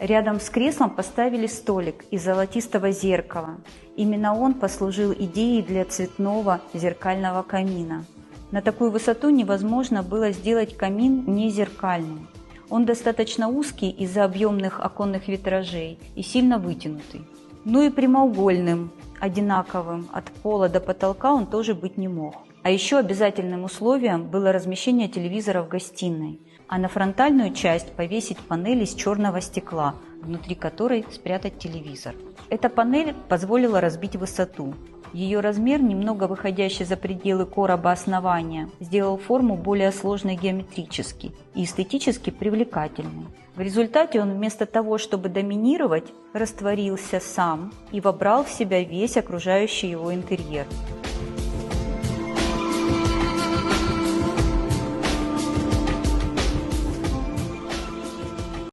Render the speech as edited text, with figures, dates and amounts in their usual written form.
Рядом с креслом поставили столик из золотистого зеркала. Именно он послужил идеей для цветного зеркального камина. На такую высоту невозможно было сделать камин не зеркальным. Он достаточно узкий из-за объемных оконных витражей и сильно вытянутый. Ну и прямоугольным, одинаковым от пола до потолка он тоже быть не мог. А еще обязательным условием было размещение телевизора в гостиной, а на фронтальную часть повесить панель из черного стекла, внутри которой спрятать телевизор. Эта панель позволила разбить высоту. Ее размер, немного выходящий за пределы короба основания, сделал форму более сложной геометрически и эстетически привлекательной. В результате он вместо того, чтобы доминировать, растворился сам и вобрал в себя весь окружающий его интерьер.